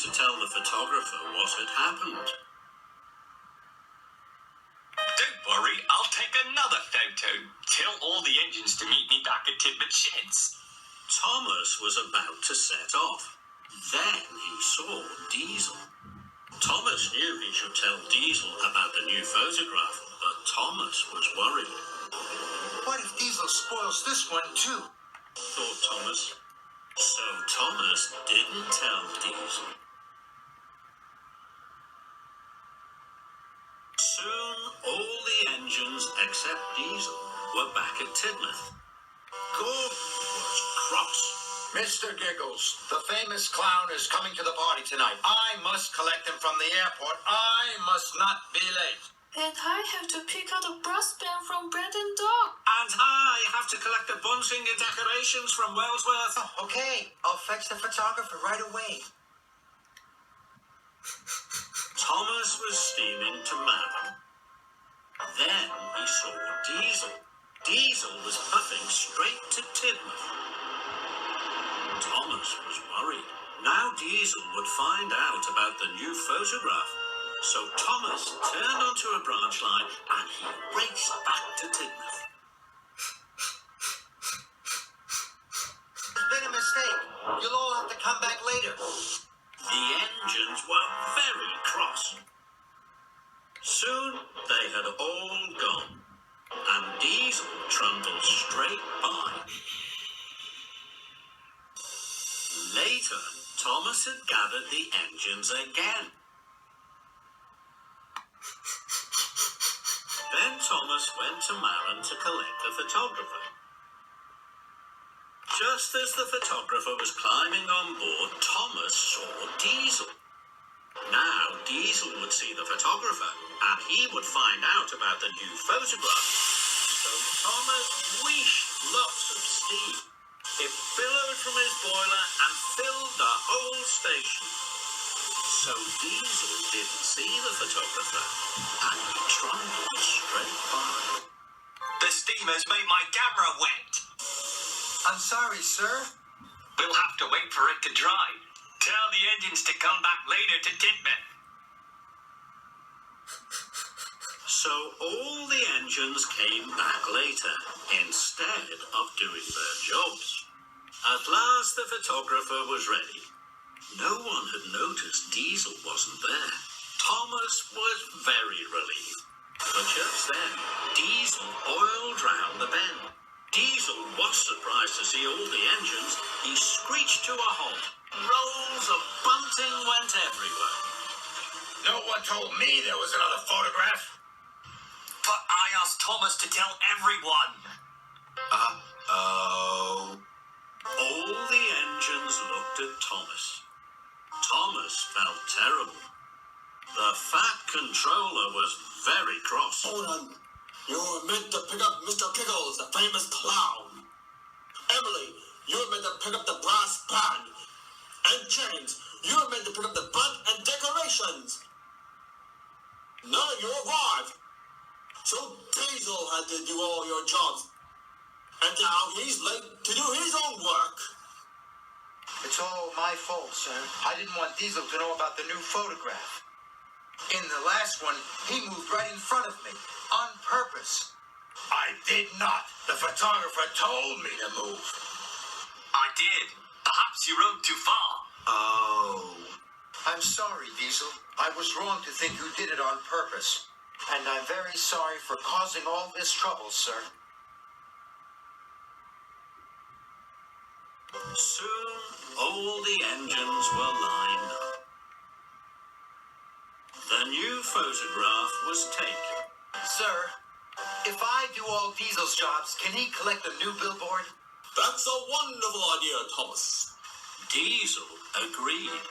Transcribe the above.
to tell the photographer what had happened. Don't worry, I'll take another photo. Tell all the engines to meet me back at Tidman's sheds. Thomas was about to set off. Then he saw Diesel. Thomas knew he should tell Diesel about the new photograph, but Thomas was worried. What if Diesel spoils this one too? Thought Thomas. So Thomas didn't tell Diesel. Soon all the engines except Diesel were back at Tidmouth. Gordon was cross. Mr. Giggles, the famous clown is coming to the party tonight. I must collect him from the airport. I must not be late. And I have to pick out a brass band from Brandon Dog. And I have to collect the bunting and decorations from Wellsworth. Oh, okay, I'll fetch the photographer right away. Thomas was steaming to Malin. Then he saw Diesel. Diesel was puffing straight to Tidmouth. Thomas was worried. Now Diesel would find out about the new photograph. So Thomas turned onto a branch line and he raced back to Tidmouth. There's been a mistake. You'll all have to come back later. The engines were very cross. Soon they had all gone, and Diesel trundled straight by. Later, Thomas had gathered the engines again. Then Thomas went to Malin to collect the photographer. Just as the photographer was climbing on board, Thomas saw Diesel. Now Diesel would see the photographer, and he would find out about the new photograph. So Thomas wheeshed lots of steam. It billowed from his boiler and filled the whole station. So Diesel didn't see the photographer, and he trundled straight by. The steamer's made my camera wet. I'm sorry, sir. We'll have to wait for it to dry. Tell the engines to come back later to Tidman. So all the engines came back later, instead of doing their jobs. At last the photographer was ready. No one had noticed Diesel wasn't there. Thomas was very relieved. But just then, Diesel oiled round the bend. Diesel was surprised to see all the engines. He screeched to a halt. Rolls of bunting went everywhere. No one told me there was another photograph. But I asked Thomas to tell everyone. Uh-oh. All the engines looked at Thomas. Thomas felt terrible. The fat controller was very cross. Hold on. You were meant to pick up Mr. Giggles, the famous clown. Emily, you were meant to pick up the brass band. And James, you were meant to pick up the band and decorations. None of you arrived. So Diesel had to do all your jobs. And now he's late to do his own work. It's all my fault, sir. I didn't want Diesel to know about the new photograph. In the last one, he moved right in front of me, on purpose. I did not. The photographer told me to move. I did. Perhaps you rode too far. Oh. I'm sorry, Diesel. I was wrong to think you did it on purpose. And I'm very sorry for causing all this trouble, sir. Soon all the engines were lined up. The new photograph was taken. Sir, if I do all Diesel's jobs, can he collect the new billboard? That's a wonderful idea, Thomas. Diesel agreed.